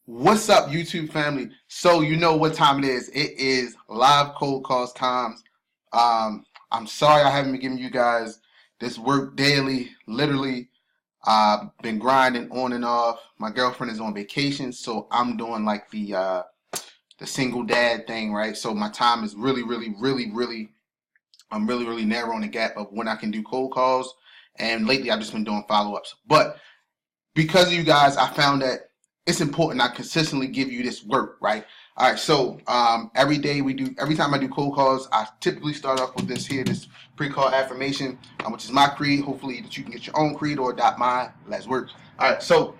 What's up, YouTube family? So you know what time it is. It is live cold calls times. I'm sorry I haven't been giving you guys this work daily. Literally, I've been grinding on and off. My girlfriend is on vacation, so I'm doing like the single dad thing, right? So my time is I'm really narrowing the gap of when I can do cold calls. And lately, I've just been doing follow-ups. But because of you guys, I found that it's important I consistently give you this work, right? All right, so every time I do cold calls, I typically start off with this pre-call affirmation, which is my creed. Hopefully that you can get your own creed or adopt mine. Let's work. All right, so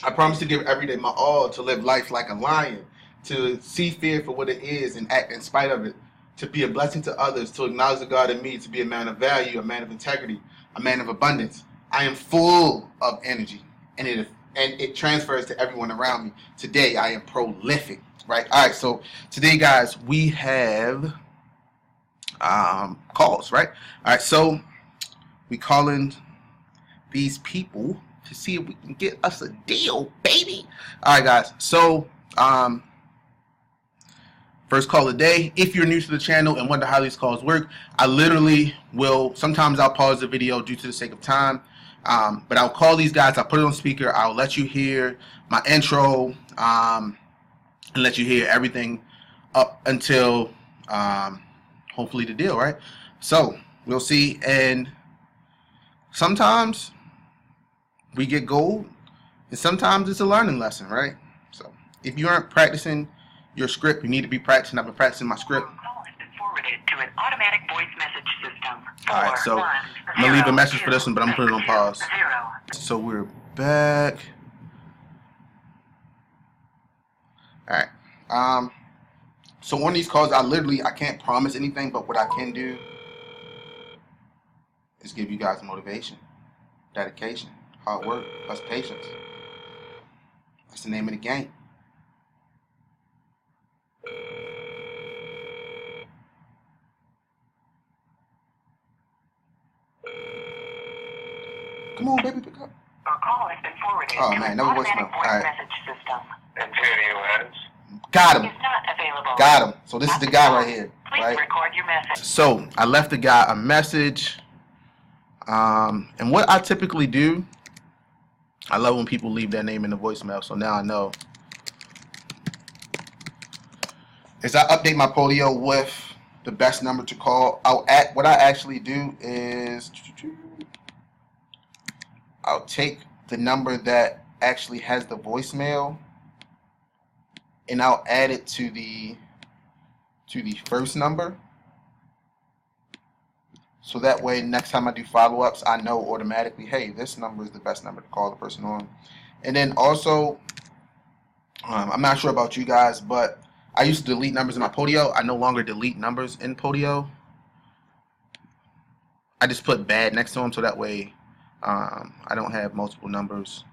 I promise to give every day my all, to live life like a lion, to see fear for what it is and act in spite of it, to be a blessing to others, to acknowledge the God in me, to be a man of value, a man of integrity, a man of abundance. I am full of energy, and it transfers to everyone around me. Today, I am prolific, right? All right, so today, guys, we have calls, right? All right, so we calling these people to see if we can get us a deal, baby. All right, guys, so first call of the day. If you're new to the channel and wonder how these calls work, I literally will, sometimes I'll pause the video due to the sake of time, but I'll call these guys, I'll put it on speaker, I'll let you hear my intro, and let you hear everything up until hopefully the deal, right? So we'll see, and sometimes we get gold, and sometimes it's a learning lesson, right? So if you aren't practicing your script, you need to be practicing. I've been practicing my script. Your call has been forwarded to an automatic voice message system. Alright, so I'm going to leave a message for this one, but I'm going to put it on pause. So we're back. Alright. So on these calls, I can't promise anything, but what I can do is give you guys motivation, dedication, hard work, plus patience. That's the name of the game. Come on, baby, pick up. Your call has been forwarded Oh, to man, an no automatic voicemail. voice All right. message system. Got him. Is not available. Got him. So this is the guy right here, Please right? record your message. So I left the guy a message. And what I typically do, I love when people leave their name in the voicemail, so now I know, is I update my polio with the best number to call. What I actually do is I'll take the number that actually has the voicemail and I'll add it to the first number. So that way, next time I do follow-ups, I know automatically, hey, this number is the best number to call the person on. And then also, I'm not sure about you guys, but I used to delete numbers in my Podio. I no longer delete numbers in Podio. I just put bad next to them, so that way I don't have multiple numbers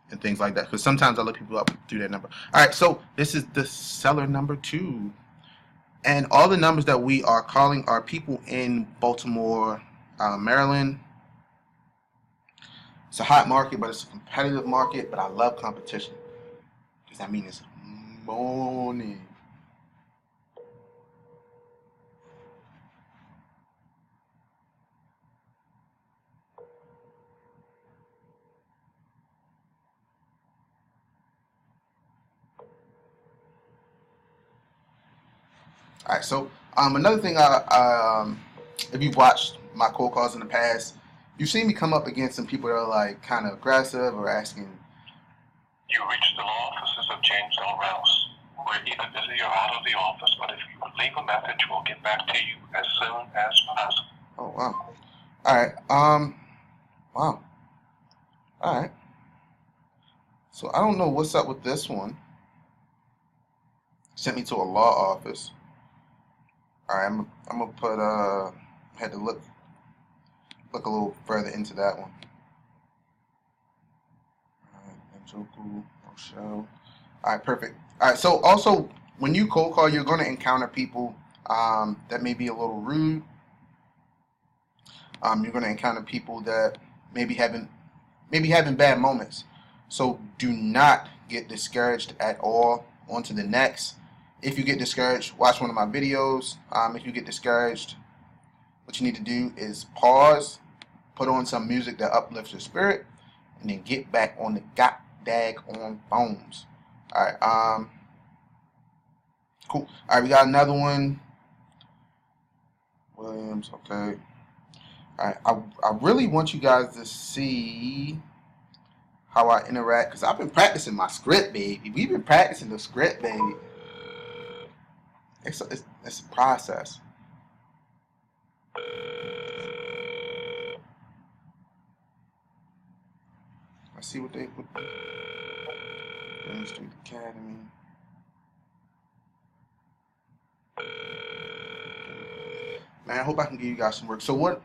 and things like that. Because sometimes I look people up through their number. All right, so this is the seller number 2. And all the numbers that we are calling are people in Baltimore, Maryland. It's a hot market, but it's a competitive market. But I love competition because that means it's money. All right, so another thing, if you've watched my cold calls in the past, you've seen me come up against some people that are like kind of aggressive or asking. You reached the law offices of James L. Rouse. We're either busy or out of the office, but if you would leave a message, we'll get back to you as soon as possible. Oh, wow. All right. Wow. All right. So I don't know what's up with this one. Sent me to a law office. All right, I'm gonna put had to look a little further into that one. All right, perfect. All right, so also when you cold call, you're gonna encounter people that may be a little rude. You're gonna encounter people that maybe having bad moments. So do not get discouraged at all. On to the next. If you get discouraged, watch one of my videos. If you get discouraged, what you need to do is pause, put on some music that uplifts your spirit, and then get back on the dag-on phones. Alright, cool. Alright, we got another one. Williams, okay. Alright, I really want you guys to see how I interact, because I've been practicing my script, baby. We've been practicing the script, baby. It's a process. Let's see what they put. Street Academy. Man, I hope I can give you guys some work. So what?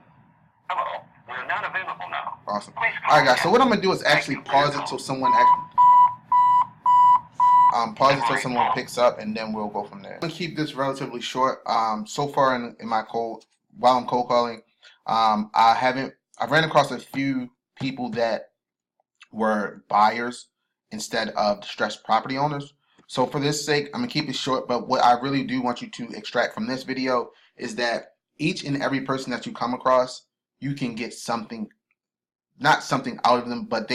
Hello, we're not available now. Awesome. Please All right, guys. So what I'm gonna do is actually pause it till someone picks up, and then we'll go from there. I'm gonna keep this relatively short. So far in my cold, while I'm cold calling, I've ran across a few people that were buyers instead of distressed property owners. So for this sake, I'm gonna keep it short. But what I really do want you to extract from this video is that each and every person that you come across, you can get something, not something out of them, but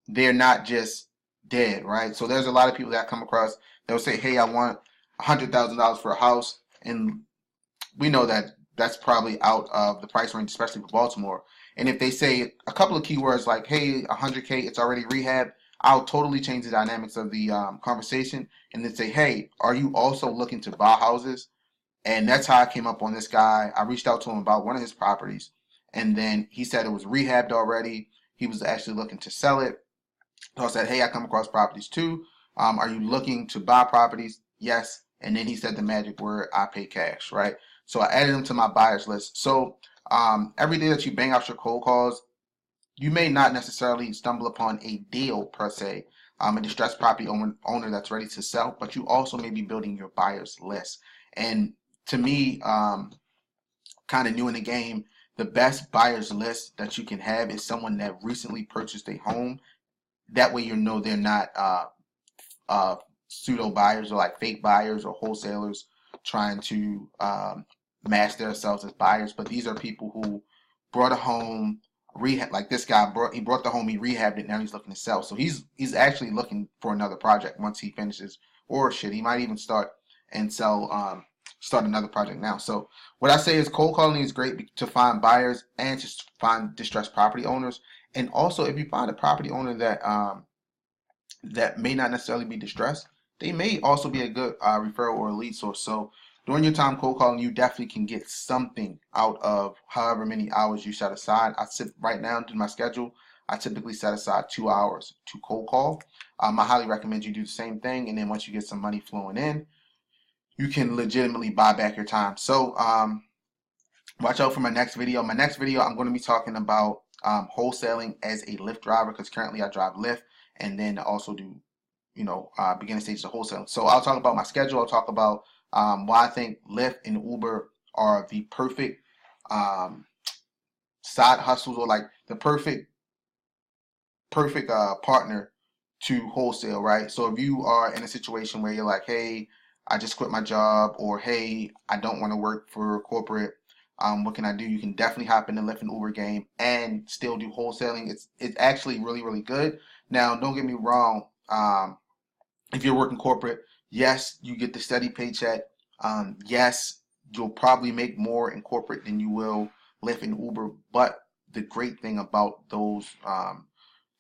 they're not just dead, right? So there's a lot of people that come across, they'll say, hey, I want $100,000 for a house, and we know that that's probably out of the price range, especially for Baltimore. And if they say a couple of keywords like, hey, 100K, it's already rehab, I'll totally change the dynamics of the conversation and then say, hey, are you also looking to buy houses? And that's how I came up on this guy. I reached out to him about one of his properties, and then he said it was rehabbed already. He was actually looking to sell it. So I said, hey, I come across properties too. Are you looking to buy properties? Yes. And then he said the magic word, I pay cash, right? So I added him to my buyers list. So every day that you bang out your cold calls, you may not necessarily stumble upon a deal per se, a distressed property owner that's ready to sell, but you also may be building your buyers list. And to me, kind of new in the game, the best buyers list that you can have is someone that recently purchased a home. That way you know they're not pseudo buyers or like fake buyers or wholesalers trying to match themselves as buyers. But these are people who brought a home, like this guy brought the home, he rehabbed it, now he's looking to sell. So he's actually looking for another project once he finishes, or shit, he might even start and sell start another project now. So what I say is cold calling is great to find buyers and to find distressed property owners. And also, if you find a property owner that that may not necessarily be distressed, they may also be a good referral or a lead source. So during your time cold calling, you definitely can get something out of however many hours you set aside. Right now in my schedule, I typically set aside 2 hours to cold call. I highly recommend you do the same thing, and then once you get some money flowing in, you can legitimately buy back your time. So watch out for my next video. My next video, I'm going to be talking about wholesaling as a Lyft driver, because currently I drive Lyft, and then also do, beginning stages of wholesaling. So I'll talk about my schedule. I'll talk about why I think Lyft and Uber are the perfect side hustles, or like the perfect partner to wholesale, right? So if you are in a situation where you're like, hey, I just quit my job, or hey, I don't want to work for corporate, what can I do? You can definitely hop in the Lyft and Uber game and still do wholesaling. It's actually really, really good. Now, don't get me wrong. If you're working corporate, yes, you get the steady paycheck. Yes, you'll probably make more in corporate than you will Lyft and Uber. But the great thing about those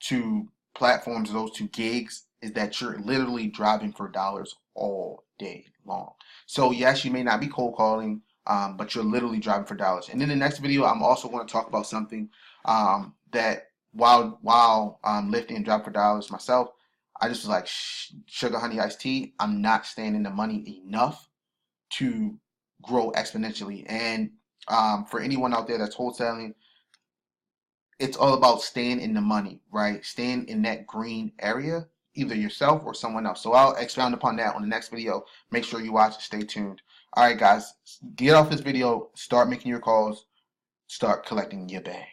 two platforms, those two gigs, is that you're literally driving for dollars all day long. So yes, you may not be cold calling, but you're literally driving for dollars. And in the next video, I'm also going to talk about something that while lifting and driving for dollars myself, I just was like, sugar honey iced tea, I'm not staying in the money enough to grow exponentially. And for anyone out there that's wholesaling, it's all about staying in the money, right? Staying in that green area, either yourself or someone else. So I'll expound upon that on the next video. Make sure you watch and stay tuned. All right, guys, get off this video, start making your calls, start collecting your bag.